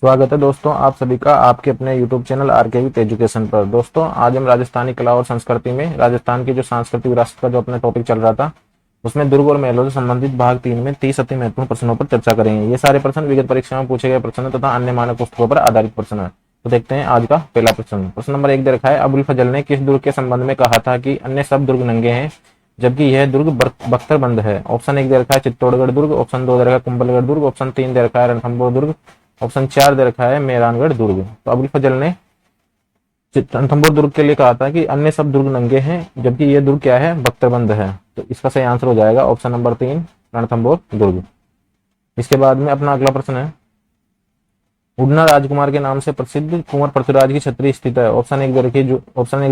स्वागत है दोस्तों आप सभी का आपके अपने YouTube channel RK with education पर। दोस्तों आज हम राजस्थानी कला और संस्कृति में राजस्थान की जो सांस्कृतिक विरासत का जो अपना टॉपिक चल रहा था उसमें दुर्ग और मेलों से संबंधित भाग 3 में 30 अति महत्वपूर्ण प्रश्नों पर चर्चा करेंगे। ये सारे प्रश्न विगत परीक्षा में पूछे गए प्रश्न तथा अन्य मानक पुस्तकों पर आधारित प्रश्न है। तो देखते हैं आज का पहला प्रश्न। प्रश्न नंबर 1 दे रखा है, अबुल फजल ने किस दुर्ग के संबंध में कहा था कि अन्य सब दुर्ग नंगे हैं जबकि यह दुर्ग बख्तरबंद है। ऑप्शन 1 दे रखा है चित्तौड़गढ़ दुर्ग, ऑप्शन 2 दे रखा है कुंभलगढ़ दुर्ग, ऑप्शन 3 दे रखा है रणथंभौर दुर्ग, ऑप्शन 4 दे रखा है मेहरानगढ़ दुर्ग। तो अबुल फजल ने रणथंभौर दुर्ग के लिए कहा था कि अन्य सब दुर्ग नंगे हैं जबकि यह दुर्ग क्या है, बख्तरबंद है। तो इसका सही आंसर हो जाएगा ऑप्शन नंबर 3 रणथंभौर दुर्ग। इसके बाद में अपना अगला प्रश्न है, उड़ना राजकुमार के नाम से प्रसिद्ध कुंवर पृथ्वीराज की छतरी स्थित है। ऑप्शन 1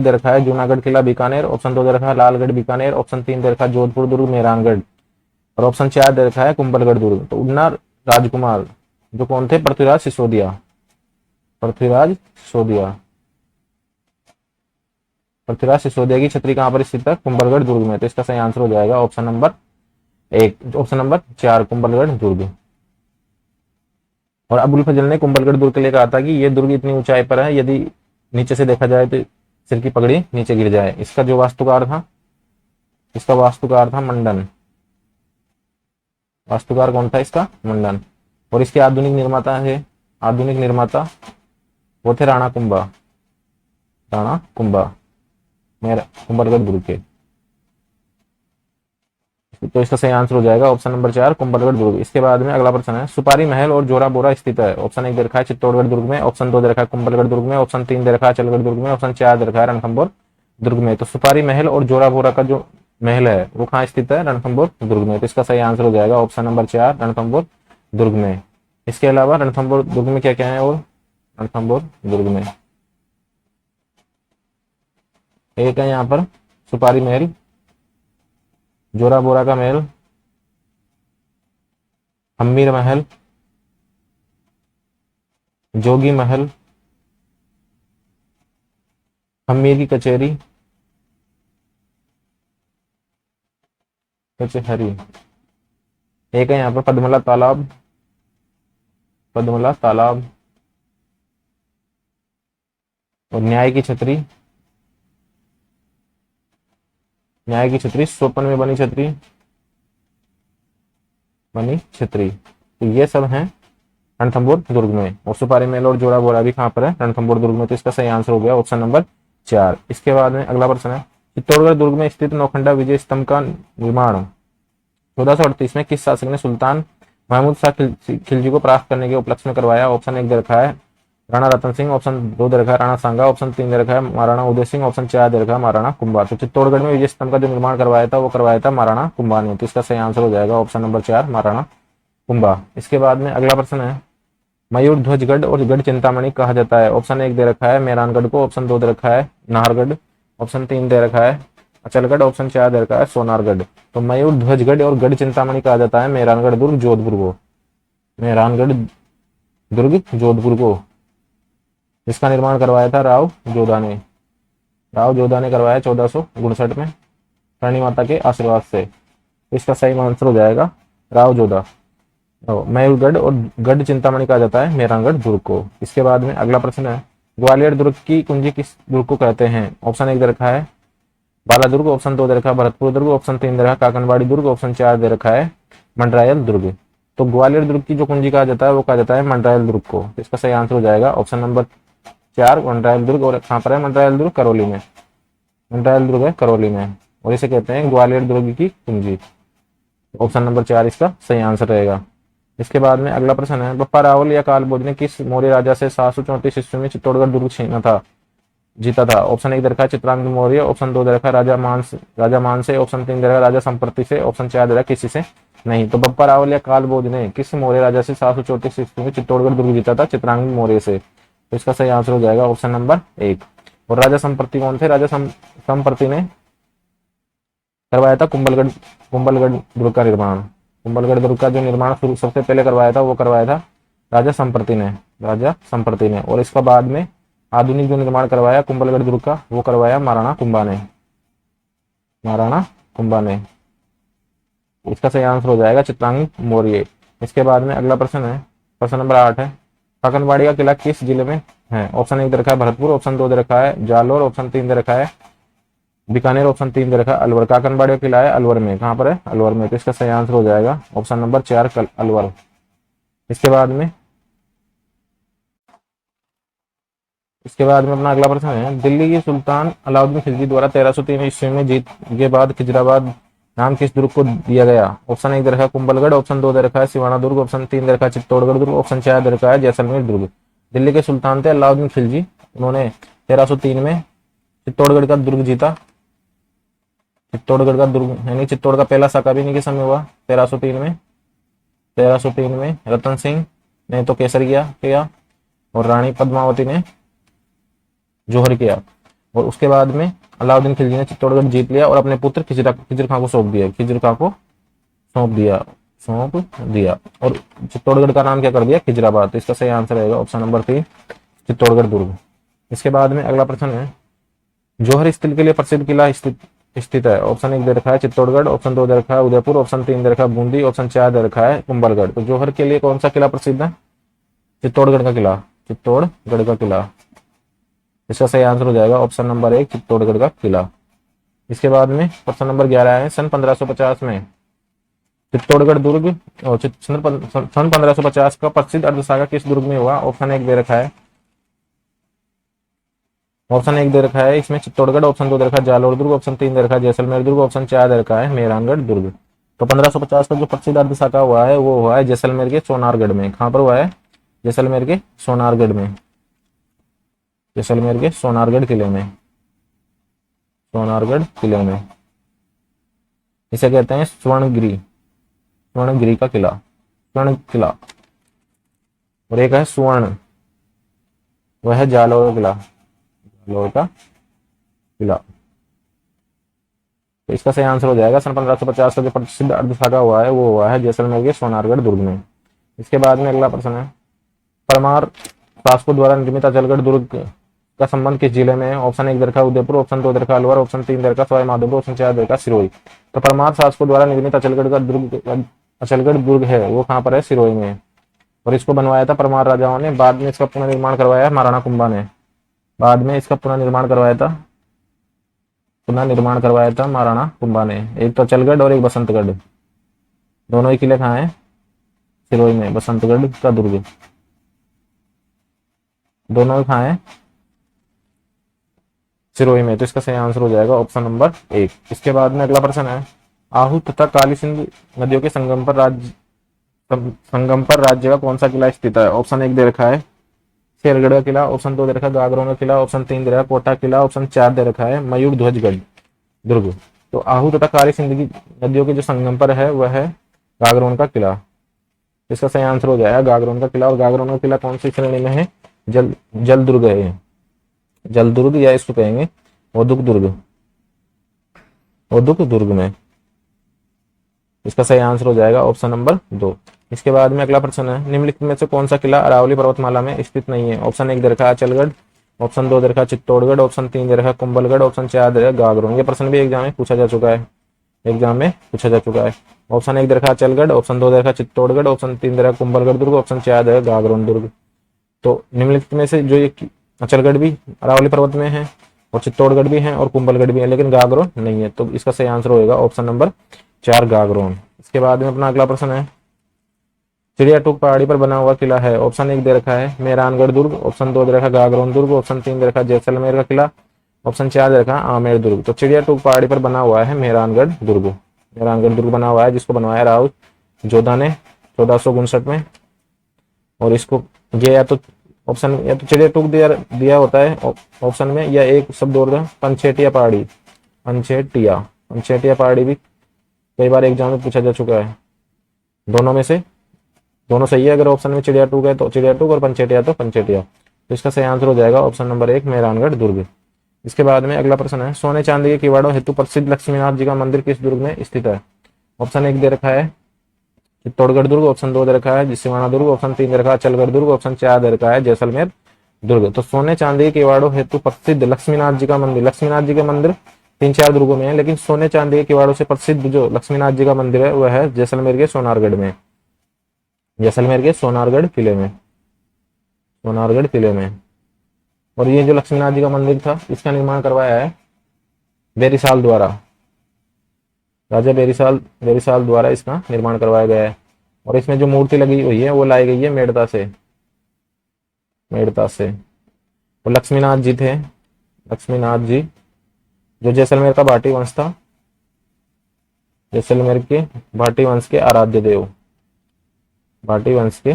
दे रखा है जूनागढ़ किला बीकानेर, ऑप्शन 2 दे रखा है लालगढ़ बीकानेर, ऑप्शन 3 दे रखा है जोधपुर दुर्ग मेहरानगढ़ और ऑप्शन 4 दे रखा है कुंभलगढ़ दुर्ग। तो उड़ना राजकुमार जो कौन थे, पृथ्वीराज सिसोदिया। पृथ्वीराज सिसोदिया की छतरी कहां पर स्थित है, कुंभलगढ़ दुर्ग में। तो इसका सही आंसर हो जाएगा ऑप्शन नंबर 4 कुंभलगढ़ दुर्ग। और अबुल फजल ने कुंभलगढ़ दुर्ग के लिए कहा था कि यह दुर्ग इतनी ऊंचाई पर है यदि नीचे से देखा जाए तो सिर की पगड़ी नीचे गिर जाए। इसका जो वास्तुकार था मंडन। वास्तुकार कौन था इसका, मंडन। और इसके आधुनिक निर्माता वो थे राणा कुंभा मेरा कुंभलगढ़ दुर्ग के। तो इसका सही आंसर हो जाएगा ऑप्शन नंबर 4 कुंभलगढ़ दुर्ग। इसके बाद में अगला प्रश्न है, सुपारी महल और जोरा बोरा स्थित है। ऑप्शन 1 दे रखा है चित्तौड़गढ़ दुर्ग में, ऑप्शन 2 दे रखा है कुंभलगढ़ दुर्ग में, ऑप्शन 3 दे रखा है अचलगढ़ दुर्ग में, ऑप्शन 4 दे रखा है रणथंभौर दुर्ग में। तो सुपारी महल और जोरा बोरा का जो महल है वो कहाँ स्थित है, रणथंभौर दुर्ग में। तो इसका सही आंसर हो जाएगा ऑप्शन नंबर 4 रणथंभौर दुर्ग में। इसके अलावा रणथंभौर दुर्ग में क्या क्या है, और रणथंभौर दुर्ग में एक है यहाँ पर सुपारी महल, जोरा बोरा का महल, हम्मीर महल, जोगी महल, हम्मीर की कचहरी, कचहरी। एक है यहाँ पर पद्मला तालाब और न्याय की छतरी सोपन में बनी छतरी। तो ये सब हैं रणथंभौर दुर्ग में। और सुपारी महल और जोड़ा बोरा भी कहां पर है, रणथंभौर दुर्ग में। तो इसका सही आंसर हो गया ऑप्शन नंबर 4। इसके बाद में अगला प्रश्न है, चित्तौड़गढ़ दुर्ग में स्थित नौखंडा विजय स्तंभ का निर्माण 1438 में किस शासक ने सुल्तान महमूद शाह खिलजी को परास्त करने के उपलक्ष्य में करवाया। ऑप्शन 1 दे रखा है राणा रतन सिंह, ऑप्शन 2 दे रखा है राणा सांगा, ऑप्शन 3 दे रखा है महाराणा उदय सिंह, ऑप्शन 4 दे रखा है महाराणा कुंभा। तो चित्तौड़गढ़ में विजय स्तंभ का जो निर्माण करवाया था वो करवाया था महाराणा कुंभा ने। तो इसका सही आंसर हो जाएगा ऑप्शन नंबर 4 महाराणा कुंभा। इसके बाद में अगला प्रश्न है, मयूर ध्वजगढ़ और गढ़ चिंतामणि कहा जाता है। ऑप्शन 1 दे रखा है मेहरानगढ़ को, ऑप्शन 2 दे रखा है नाहरगढ़, ऑप्शन 3 दे रखा है अचलगढ़, ऑप्शन 4 दे रखा है सोनारगढ़। तो मयूर ध्वजगढ़ और गढ़ चिंतामणि कहा जाता है मेहरानगढ़ दुर्ग जोधपुर को। मेहरानगढ़ दुर्ग जोधपुर को। इसका निर्माण करवाया था राव जोधा ने करवाया 1459 में रानी माता के आशीर्वाद से। इसका सही आंसर हो जाएगा राव जोधा। मयूरगढ़ और गढ़ चिंतामणि कहा जाता है मेहरानगढ़ दुर्ग को। इसके बाद में अगला प्रश्न है, ग्वालियर दुर्ग की कुंजी किस दुर्ग को कहते हैं। ऑप्शन 1 दे रखा है बाला दुर्ग, ऑप्शन 2 दे रखा है भरतपुर दुर्ग, ऑप्शन 3 दे रखा है काकनवाड़ी दुर्ग, ऑप्शन 4 दे रखा है मंडरायल दुर्ग। तो ग्वालियर दुर्ग की जो कुंजी कहा जाता है वो कहा जाता है मंडरायल दुर्ग को। तो इसका सही आंसर हो जाएगा ऑप्शन नंबर 4 मंडरायल दुर्ग। और कहां पर है मंडरायल दुर्ग, करौली में। मंडरायल दुर्ग है करौली में और इसे कहते हैं ग्वालियर दुर्ग की कुंजी। ऑप्शन नंबर 4 इसका सही आंसर रहेगा। इसके बाद में अगला प्रश्न है, बप्पा रावल या कालभोज ने किस मौर्य राजा से 734 ईस्वी में चित्तौड़गढ़ दुर्ग जीता था। ऑप्शन 1 दे रखा है चित्रांगद मौर्य, ऑप्शन 2 दे रखा है राजा मान से, ऑप्शन 3 दे रखा है राजा संप्रति से, ऑप्शन 4 दे रखा है किसी से नहीं। तो बप्पा रावल या कालभोज ने किस मौर्य राजा से 734 ईस्वी में चित्तौड़गढ़ दुर्ग जीता था, चित्रांगद मौर्य से। तो इसका सही आंसर हो जाएगा ऑप्शन नंबर 1। और राजा संप्रति कौन थे, राजा संप्रति ने करवाया था कुंभलगढ़ दुर्ग का निर्माण। कुंभलगढ़ दुर्ग का जो निर्माण सबसे पहले करवाया था वो करवाया था राजा संप्रति ने। और इसका बाद में आधुनिक जो निर्माण करवाया कुंभलगढ़ दुर्ग का वो करवाया महाराणा कुंभा ने। इसका सही आंसर हो जाएगा चित्रांगद मौर्य। इसके बाद में अगला प्रश्न है, प्रश्न नंबर 8 है, काकनवाड़ी का किला किस जिले में है? ऑप्शन 1 दे रखा है भरतपुर, ऑप्शन 2 दे रखा है जालोर, ऑप्शन 3 दे रखा है बीकानेर, ऑप्शन 3 दे रखा है अलवर। काकनवाड़ी का किला है अलवर में। कहां पर है? अलवर में। तो इसका सही आंसर हो जाएगा ऑप्शन नंबर 4 अलवर। इसके बाद में अपना अगला प्रश्न है, दिल्ली के सुल्तान अलाउद्दीन खिलजी द्वारा 1303 ईस्वी में जीत के बाद खिजराबाद नाम किस दुर्ग को दिया गया? ऑप्शन 1 दे रखा है कुंभलगढ़, ऑप्शन 2 दे रखा है सिवाना दुर्ग, ऑप्शन 3 दे रखा है चित्तौड़गढ़ दुर्ग, ऑप्शन 4 दे रखा है जैसलमेर दुर्ग। दिल्ली के सुल्तान थे अलाउद्दीन खिलजी, उन्होंने 1303 में चित्तौड़गढ़ का दुर्ग जीता। चित्तौड़गढ़ का दुर्ग यानी चित्तौड़ का पहला साका भी नहीं के समय हुआ 1303 में। 1303 में रतन सिंह ने तो केसर किया और रानी पद्मावती ने जौहर किया। और उसके बाद में अलाउद्दीन खिलजी ने चित्तौड़गढ़ जीत लिया और अपने पुत्र खिजर खां को सौंप दिया और चित्तौड़गढ़ का नाम क्या कर दिया? खिजराबाद। तो इसका सही आंसर रहेगा ऑप्शन नंबर 3 चित्तौड़गढ़ दुर्ग। इसके बाद में अगला प्रश्न है, जौहर स्टील के लिए प्रसिद्ध किला स्थित है? ऑप्शन 1 दे रखा है चित्तौड़गढ़, ऑप्शन 2 दे रखा है उदयपुर, ऑप्शन 3 दे रखा है बूंदी, ऑप्शन 4 दे रखा है कुंभलगढ़। तो जौहर के लिए कौन सा किला प्रसिद्ध है? चित्तौड़गढ़ का किला। चित्तौड़गढ़ का किला। इसका सही आंसर हो जाएगा ऑप्शन नंबर 1 चित्तौड़गढ़ का किला। इसके बाद में प्रश्न नंबर 11 है, सन 1550 में चित्तौड़गढ़ दुर्ग और सन 1550 का प्रसिद्ध अर्धसागा किस दुर्ग में हुआ? ऑप्शन 1 दे रखा है इसमें चित्तौड़गढ़, ऑप्शन 2 दे रखा है जालोर दुर्ग, ऑप्शन 3 दे रखा है जैसलमेर दुर्ग, ऑप्शन 4 दे रखा है मेहरानगढ़ दुर्ग। तो 1550 का जो प्रसिद्ध अर्धसागा हुआ है वो हुआ है जैसलमेर के सोनारगढ़ में। कहां पर हुआ है? जैसलमेर के सोनारगढ़ में। जैसलमेर के सोनारगढ़ किले में। इसे कहते हैं स्वर्णगिरी का किला। और एक है सुवर्ण, वह है जालौर का किला। तो इसका सही आंसर हो जाएगा सन 1550 का जो प्रसिद्ध अर्धसागा हुआ है वो हुआ है जैसलमेर के सोनारगढ़ दुर्ग में। इसके बाद में अगला प्रश्न है, परमार शासकों द्वारा निर्मित अचलगढ़ दुर्ग का संबंध किस जिले में है? ऑप्शन 1 दे रखा है उदयपुर, ऑप्शन 2 दे रखा है अलवर, ऑप्शन 3 दे रखा है सवाई माधोपुर, ऑप्शन 4 दे रखा है सिरोही। तो परमार शासकों द्वारा निर्मित अचलगढ़ दुर्ग है वो कहां पर है? सिरोही में। और इसको बनवाया था परमार राजाओं ने। बाद में इसका पुनर्निर्माण करवाया महाराणा कुंभा ने। महाराणा कुंभा ने। एक तो अचलगढ़ और एक बसंतगढ़, दोनों ही किले कहाँ हैं? सिरोही में। बसंतगढ़ का दुर्ग दोनों ही कहाँ है? सिरोही में। तो इसका सही आंसर हो जाएगा ऑप्शन नंबर 1। इसके बाद में अगला प्रश्न है, आहू तथा काली सिंध नदियों के संगम पर राज्य का कौन सा किला स्थित है? ऑप्शन 1 दे रखा है शेरगढ़ का किला, ऑप्शन 2 दे रखा है गागरोन का किला, ऑप्शन 3 दे रखा है कोटा किला, ऑप्शन 4 दे रखा है मयूर ध्वजगढ़ दुर्ग। तो आहू तथा काली सिंध की नदियों के जो संगम पर है वह है गागरोन का किला। इसका सही आंसर हो जाएगा गागरोन का किला। और गागरोन का किला कौन सी श्रेणी में है? जल दुर्ग है। जल दुर्ग या इसको कहेंगे ओदुक दुर्ग में। इसका सही आंसर हो जाएगा ऑप्शन नंबर 2। इसके बाद में अगला प्रश्न है, निम्नलिखित में से कौन सा किला अरावली पर्वतमाला में स्थित नहीं है? ऑप्शन 1 दे रखा है अचलगढ़, ऑप्शन 2 दे रखा है चित्तौड़गढ़, ऑप्शन 3 दे रखा है कुंभलगढ़, ऑप्शन 4 दे रखा है गागरोन। ये प्रश्न भी एग्जाम में पूछा जा चुका है। ऑप्शन 1 दे रखा है अचलगढ़, ऑप्शन 2 दे रखा है चित्तौड़गढ़, ऑप्शन 3 दे रखा है कुंभलगढ़ दुर्ग, ऑप्शन 4 दे रखा है गागरोन दुर्ग। तो निम्नलिखित में से जो ये अचलगढ़ भी अरावली पर्वत में है और चित्तौड़गढ़ भी है और कुंभलगढ़ भी है, लेकिन गागरोन नहीं है। तो इसका सही आंसर होगा ऑप्शन नंबर 4 गागरोन। इसके बाद में अपना अगला प्रश्न है, चिड़ियाटूक पहाड़ी पर बना हुआ किला है। ऑप्शन 1 दे रखा है मेहरानगढ़ दुर्ग, ऑप्शन 2 दे रखा है गागरोन दुर्ग, ऑप्शन 3 दे रखा है जैसलमेर का किला, ऑप्शन 4 दे रखा है आमेर दुर्ग। तो चिड़ियाटूक पहाड़ी पर बना हुआ है मेहरानगढ़ दुर्ग बना हुआ है, जिसको बनवाया राव जोधा ने 1459 में। और इसको ये या तो चिड़ियाटूक दिया होता है ऑप्शन में, या एक शब्द और पंचेटिया पहाड़ी भी कई बार एग्जाम में पूछा जा चुका है। दोनों में से दोनों सही है। अगर ऑप्शन में चिड़ियाटूक है तो चिड़ियाटूक और पंचेटिया तो पंचेटिया। तो इसका सही आंसर हो जाएगा ऑप्शन नंबर 1 मेहरानगढ़ दुर्ग। इसके बाद में अगला प्रश्न है, सोने चांदी के किवाड़ों हेतु प्रसिद्ध लक्ष्मीनाथ जी का मंदिर किस दुर्ग में स्थित है? ऑप्शन 1 दे रखा है चित्तौड़गढ़ दुर्ग, ऑप्शन 2 दे रखा है सिवाना दुर्ग, ऑप्शन 3 दे रखा है अचलगढ़ दुर्ग, ऑप्शन 4 दे रखा है जैसलमेर दुर्ग। तो सोने चांदी के किवाड़ों हेतु प्रसिद्ध लक्ष्मीनाथ जी के मंदिर 3-4 दुर्गों में है, लेकिन सोने चांदी के किवाड़ों से प्रसिद्ध जो लक्ष्मीनाथ जी का मंदिर है वह है जैसलमेर के सोनारगढ़ में। जैसलमेर के सोनारगढ़ किले में, सोनारगढ़ किले में। और ये जो लक्ष्मीनाथ जी का मंदिर था इसका निर्माण करवाया है बेरीसाल द्वारा, राजा बेरीसाल बेरीसाल द्वारा इसका निर्माण करवाया गया है। और इसमें जो मूर्ति लगी हुई है वो लाई गई है मेड़ता से, मेड़ता से। और लक्ष्मीनाथ जी थे, लक्ष्मीनाथ जी जो जैसलमेर का भाटी वंश था, जैसलमेर के भाटी वंश के आराध्य देव, भाटी वंश के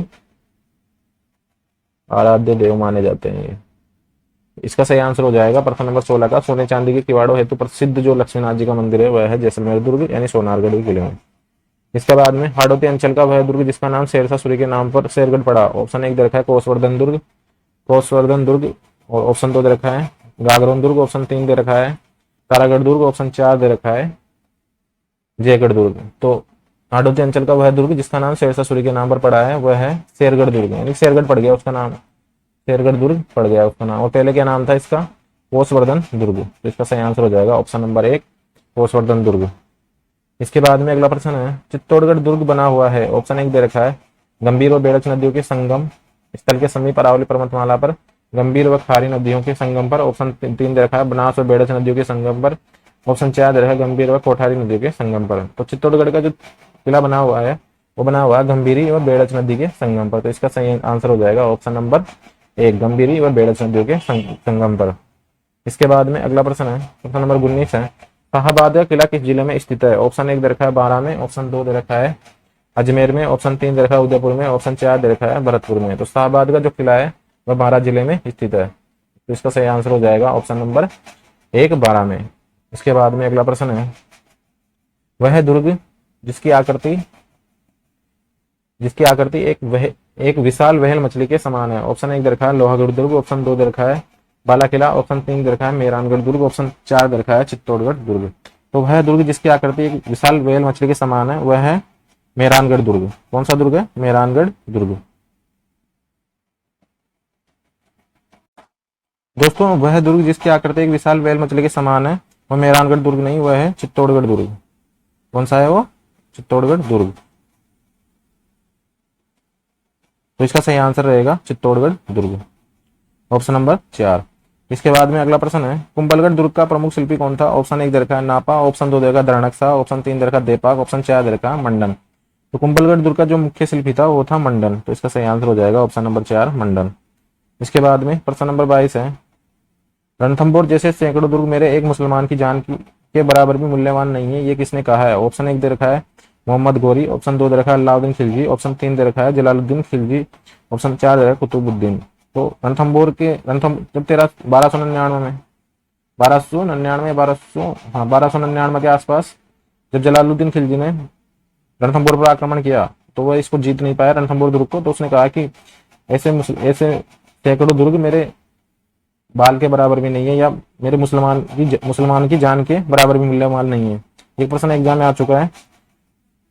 आराध्य देव माने जाते हैं ये। इसका सही आंसर हो जाएगा प्रश्न नंबर 16 का, सोने चांदी के किवाड़ों हेतु प्रसिद्ध जो लक्ष्मीनाथ जी का मंदिर है वह है जैसलमेर दुर्ग यानी सोनारगढ़ किले में। इसके बाद में हाड़ौती अंचल का वह दुर्ग जिसका नाम शेरशाह सूरी के नाम पर शेरगढ़ पड़ा। ऑप्शन 1 दे रखा है कोसवर्धन दुर्ग, कोसवर्धन दुर्ग। और ऑप्शन 2 दे रखा है गागरोन दुर्ग। ऑप्शन 3 दे रखा है तारागढ़ दुर्ग। ऑप्शन 4 दे रखा है जयगढ़ दुर्ग। तो हाड़ौती अंचल का वह दुर्ग जिसका नाम शेरशाह सूरी के नाम पर पड़ा है वह है शेरगढ़ दुर्ग, यानी शेरगढ़ पड़ गया उसका नाम, शेरगढ़ दुर्ग पड़ गया उसका नाम। और पहले क्या नाम था इसका, कोसवर्धन दुर्ग। तो इसका सही आंसर हो जाएगा ऑप्शन नंबर 1 कोसवर्धन दुर्ग। इसके बाद में अगला प्रश्न है चित्तौड़गढ़ दुर्ग बना हुआ है। ऑप्शन 1 दे रखा है गंभीर व बेड़च नदियों के संगम स्थल के समीप अरावली पर्वतमाला पर, गंभीर व खारी नदियों के संगम पर। ऑप्शन 3 दे रखा है बनास व बेड़च नदियों के संगम पर। ऑप्शन 4 दे रखा है गंभीर व कोठारी नदियों के संगम पर। तो चित्तौड़गढ़ का जो किला बना हुआ है वो बना हुआ है गंभीरी व बेड़च नदी के संगम पर। तो इसका सही आंसर हो जाएगा ऑप्शन नंबर 1 गंभीरी व बेड़च नदियों के संगम पर। इसके बाद में अगला प्रश्न है प्रश्न नंबर 19 है शाहाबाद का किला किस जिले में स्थित है। ऑप्शन 1 दे रखा है बारां में। ऑप्शन 2 दे रखा है अजमेर में। ऑप्शन 3 दे रखा है उदयपुर में। ऑप्शन 4 दे रखा है भरतपुर में। तो शाहाबाद का जो किला है वह बारां जिले में स्थित है। तो इसका सही आंसर हो जाएगा ऑप्शन नंबर 1 बारां में। इसके बाद में अगला प्रश्न है वह दुर्ग जिसकी आकृति एक विशाल व्हेल मछली के समान है। ऑप्शन 1 दे रखा है लोहागढ़ दुर्ग। ऑप्शन 2 दे रखा है बाला किला। ऑप्शन 3 दे रखा है मेहरानगढ़ दुर्ग। ऑप्शन 4 दे रखा है चित्तौड़गढ़ दुर्ग। तो वह दुर्ग जिसकी आकृति एक विशाल व्हेल मछली के समान है वह है मेहरानगढ़ दुर्ग। कौन सा दुर्ग है, मेहरानगढ़ दुर्ग। दोस्तों वह दुर्ग जिसकी आकृति एक विशाल व्हेल मछली के समान है वह मेहरानगढ़ दुर्ग नहीं, वह है चित्तौड़गढ़ दुर्ग। कौन सा है वो, चित्तौड़गढ़ दुर्ग। तो इसका सही आंसर रहेगा चित्तौड़गढ़ दुर्ग, ऑप्शन नंबर 4। इसके बाद में अगला प्रश्न है कुंभलगढ़ दुर्ग का प्रमुख शिल्पी कौन था। ऑप्शन 1 दे रखा है नापा। ऑप्शन 2 दे रखा है दरणकसा। ऑप्शन 3 दे रखा है देपाक। ऑप्शन 4 दे रखा है मंडन। तो कुंभलगढ़ दुर्ग का जो मुख्य शिल्पी था वो था मंडन। तो इसका सही आंसर हो जाएगा ऑप्शन नंबर 4 मंडन। इसके बाद में प्रश्न नंबर 22 है रणथंभौर जैसे सैकड़ों दुर्ग मेरे एक मुसलमान की जान के बराबर भी मूल्यवान नहीं है, ये किसने कहा है। ऑप्शन 1 दे रखा है मोहम्मद गोरी। ऑप्शन 2 दे रखा है अलाउद्दीन खिलजी। ऑप्शन 3 दे रखा है जलालुद्दीन खिलजी। ऑप्शन 4 दे रखा है कुतुबुद्दीन। तो रणथंभौर के जब 1299 में 1299 के आसपास जब जलालुद्दीन खिलजी ने रणथंभौर पर आक्रमण किया तो वह इसको जीत नहीं पाया रणथंभौर दुर्ग को। तो उसने कहा कि ऐसे सैकड़ों दुर्ग मेरे बाल के बराबर भी नहीं है या मेरे मुसलमान की जान के बराबर भी मूल्यवान नहीं है। एक प्रश्न एग्जाम में आ चुका है।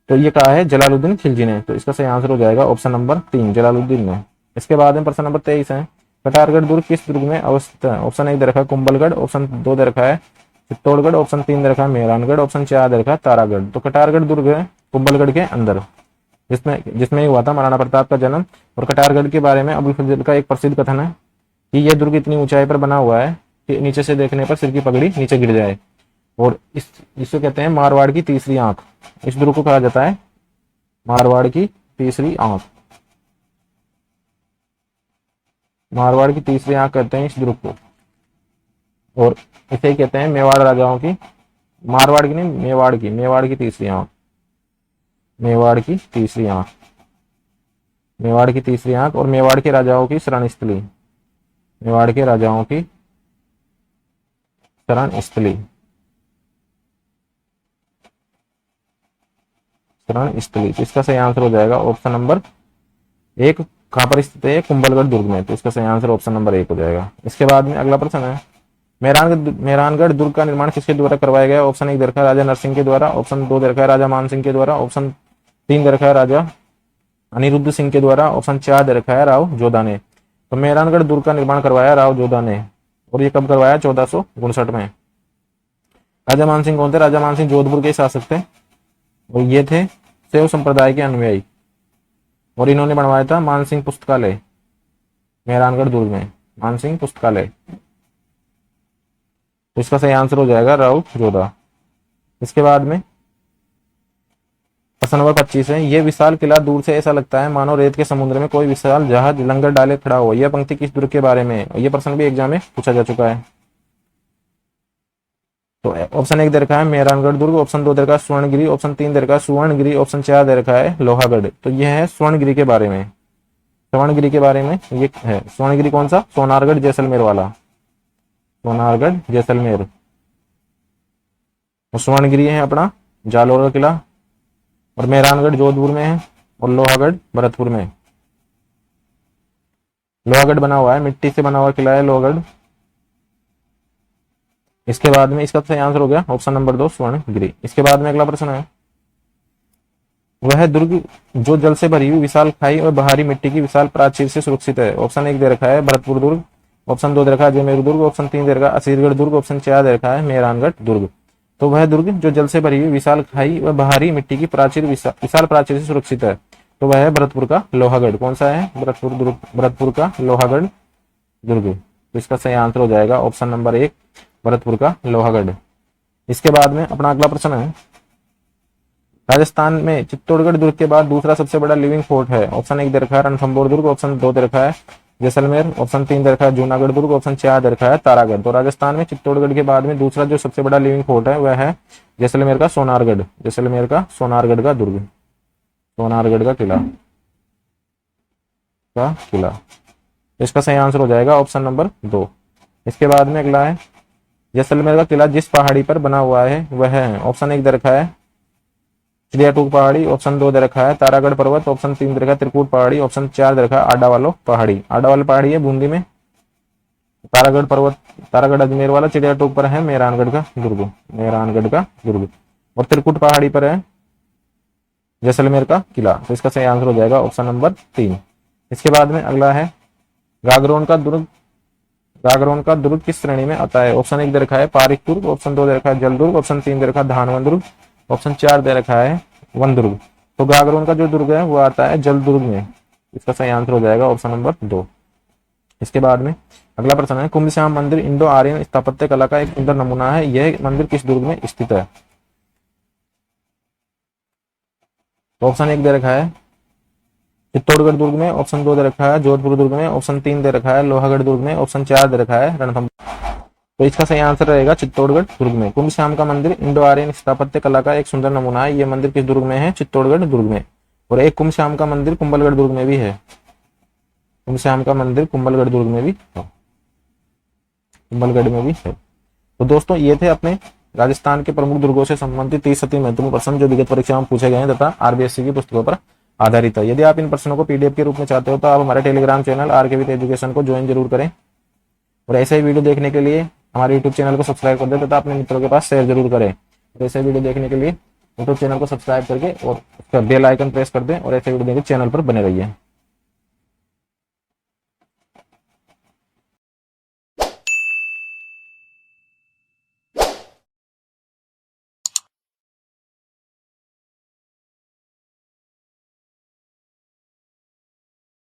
तो ये कहा है जलालुद्दीन खिलजी ने। तो इसका सही आंसर हो जाएगा ऑप्शन नंबर 3 जलालुद्दीन ने। इसके बाद में प्रश्न नंबर 23 है कटारगढ़ दुर्ग किस दुर्ग में अवस्थित है। ऑप्शन 1 दे रखा है कुंभलगढ़। ऑप्शन 2 दे रखा है चित्तौड़गढ़। ऑप्शन 3 दे रखा है मेहरानगढ़। ऑप्शन 4 दे रखा है तारागढ़। तो कटारगढ़ दुर्ग है कुंभलगढ़ के अंदर, जिसमें हुआ था महाराणा प्रताप का जन्म। और कटारगढ़ के बारे में अबुल फजल का एक प्रसिद्ध कथन है कि यह दुर्ग इतनी ऊंचाई पर बना हुआ है कि नीचे से देखने पर सिर की पगड़ी नीचे गिर जाए। और इसको कहते हैं मारवाड़ की तीसरी आंख। इस दुर्ग को कहा जाता है मारवाड़ की तीसरी आंख। मारवाड़ की तीसरी आंख कहते हैं इस दुर्ग को। और इसे ही कहते हैं मेवाड़ राजाओं की, मारवाड़ की नहीं मेवाड़ की तीसरी आंख। मेवाड़ की तीसरी आंख, मेवाड़ की तीसरी आंख और मेवाड़ के राजाओं की शरण स्थली, मेवाड़ के राजाओं की शरण स्थली, शरण स्थली। तो इसका सही आंसर हो जाएगा ऑप्शन नंबर 1। कहां पर स्थित है, कुंभलगढ़ दुर्ग में। तो इसका सही आंसर ऑप्शन नंबर 1 हो जाएगा। इसके बाद में अगला प्रश्न है मेहरानगढ़ दुर्ग का निर्माण किसके द्वारा करवाया गया। ऑप्शन 1 दे रखा है राजा नरसिंह के द्वारा। ऑप्शन 2 दे रखा है राजा मानसिंह के द्वारा। ऑप्शन 3 दे रखा है राजा अनिरुद्ध सिंह के द्वारा। ऑप्शन 4 दे रखा है राव जोधा ने। तो मेहरानगढ़ दुर्ग का निर्माण करवाया राव जोधा ने। और ये कब करवाया, 1459 में। राजा मानसिंह कौन थे, राजा मानसिंह जोधपुर के शासक थे और ये थे शैव संप्रदाय के अनुयायी। और इन्होंने बनवाया था मानसिंह पुस्तकालय, मेहरानगढ़ दुर्ग में, मानसिंह पुस्तकालय। तो इसका सही आंसर हो जाएगा राउत जोधा। इसके बाद में प्रश्न नंबर 25 है, ये विशाल किला दूर से ऐसा लगता है मानो रेत के समुद्र में कोई विशाल जहाज लंगर डाले खड़ा हो। यह पंक्ति किस दुर्ग के बारे में है? ये प्रश्न भी एग्जाम में पूछा जा चुका है। तो ऑप्शन 1 दे रखा है मेहरानगढ़ दुर्ग, ऑप्शन 2 दे रखा है स्वर्णगिरी, ऑप्शन 3 दे रखा है सुवर्णगिरी, ऑप्शन 4 दे रखा है लोहागढ़। तो यह है स्वर्णगिरी के बारे में, स्वर्णगिरी के बारे में ये है। स्वर्णगिरी कौन सा? सोनारगढ़ जैसलमेर वाला, सोनारगढ़ जैसलमेर। और स्वर्णगिरी है अपना जालोर का किला, और मेहरानगढ़ जोधपुर में है, और लोहागढ़ भरतपुर में। लोहागढ़ बना हुआ है, मिट्टी से बना हुआ किला है लोहागढ़। इसके बाद में इसका सही आंसर हो गया ऑप्शन नंबर 2 स्वर्णगिरी। इसके बाद में अगला प्रश्न है, वह दुर्ग जो जल से भरी हुई विशाल खाई और बाहरी मिट्टी की विशाल प्राचीर से सुरक्षित है। ऑप्शन 1 दे रखा है भरतपुर दुर्ग, ऑप्शन 2 दे रखा है जयमेर दुर्ग, ऑप्शन 3 दे रखा है असीरगढ़ दुर्ग, ऑप्शन 4 दे रखा है मेहरानगढ़ दुर्ग। तो वह दुर्ग जो जल से भरी हुई विशाल खाई व बाहरी मिट्टी की प्राचीर विशाल प्राचीर से सुरक्षित है। तो वह है भरतपुर का लोहागढ़। कौन सा है? भरतपुर दुर्ग, भरतपुर का लोहागढ़ दुर्ग। तो इसका सही आंसर हो जाएगा ऑप्शन नंबर 1 भरतपुर का लोहागढ़। इसके बाद में अपना अगला प्रश्न है, राजस्थान में चित्तौड़गढ़ दुर्ग के बाद दूसरा सबसे बड़ा लिविंग फोर्ट है। ऑप्शन 1 दे रखा है रणथंभौर दुर्ग, ऑप्शन 2 दे रखा है जैसलमेर, ऑप्शन 3 दे रखा है जूनागढ़ दुर्ग, ऑप्शन 4 दे रखा है तारागढ़। तो राजस्थान में चित्तौड़गढ़ के बाद में दूसरा जो सबसे बड़ा लिविंग फोर्ट है वह है जैसलमेर का सोनारगढ़, जैसलमेर का सोनारगढ़ का दुर्ग, सोनारगढ़ का किला। इसका सही आंसर हो जाएगा ऑप्शन नंबर 2। इसके बाद में अगला है, जैसलमेर का किला जिस पहाड़ी पर बना हुआ है वह है। ऑप्शन 1 दे रखा है चिड़ियाटूक पहाड़ी, ऑप्शन 2 दे रखा है तारागढ़ पर्वत, ऑप्शन 3 दे रखा है त्रिकुट पहाड़ी, ऑप्शन 4 दे रखा है आडावालो पहाड़ी। आडावालो पहाड़ी है बूंदी में, तारागढ़ पर्वत, तारागढ़ अजमेर वाला, चिड़ियाटूक पर है मेहरानगढ़ का दुर्ग, मेहरानगढ़ का दुर्ग, और त्रिकुट पहाड़ी पर है जैसलमेर का किला। तो इसका सही आंसर हो जाएगा ऑप्शन नंबर 3। इसके बाद में अगला है, गागरोन का दुर्ग, गागरोन का दुर्ग किस श्रेणी में आता है? ऑप्शन 1 दे रखा है पारिक दुर्ग, ऑप्शन 2 दे रखा है जल दुर्ग, ऑप्शन 3 दे रखा है धानवन दुर्ग, ऑप्शन 4 दे रखा है वन दुर्ग। तो गागरोन का जो दुर्ग है वो आता है जल दुर्ग में। इसका सही आंसर हो जाएगा ऑप्शन नंबर 2। इसके बाद में अगला प्रश्न है, कुंभ श्याम मंदिर इंडो आर्यन स्थापत्य कला का एक सुंदर नमूना है। यह मंदिर किस दुर्ग में स्थित है? तो ऑप्शन 1 दे रखा है चित्तौड़गढ़ दुर्ग में, ऑप्शन 2 दे रखा है जोधपुर दुर्ग में, ऑप्शन 3 दे रखा है लोहागढ़ दुर्ग में, ऑप्शन 4 दे रखा है रणथंभौर। तो इसका सही आंसर रहेगा चित्तौड़गढ़ दुर्ग में। कुंभ श्याम का मंदिर इंडो आर्यन स्थापत्य कला का एक सुंदर नमूना है। यह मंदिर किस दुर्ग में है? चित्तौड़गढ़ दुर्ग में। और एक कुंभ श्याम का मंदिर कुंभलगढ़ दुर्ग में भी है, कुंभ श्याम का मंदिर कुंभलगढ़ दुर्ग में भी है, कुंभलगढ़ में भी है। तो दोस्तों ये थे अपने राजस्थान के प्रमुख दुर्गों से संबंधित 30 अति महत्वपूर्ण प्रश्न जो विगत परीक्षा में पूछे गए हैं तथा आरबीएससी की पुस्तकों पर आधारित है। यदि आप इन प्रश्नों को पीडीएफ के रूप में चाहते हो तो आप हमारे Telegram channel RK with education को ज्वाइन जरूर करें, और ऐसे ही वीडियो देखने के लिए हमारे यूट्यूब चैनल को सब्सक्राइब कर दें तथा अपने मित्रों के पास शेयर जरूर करें। और ऐसे वीडियो देखने के लिए यूट्यूब चैनल को सब्सक्राइब करके और बेल आइकन प्रेस कर दें, और ऐसे वीडियो देखने चैनल पर बने रहिए।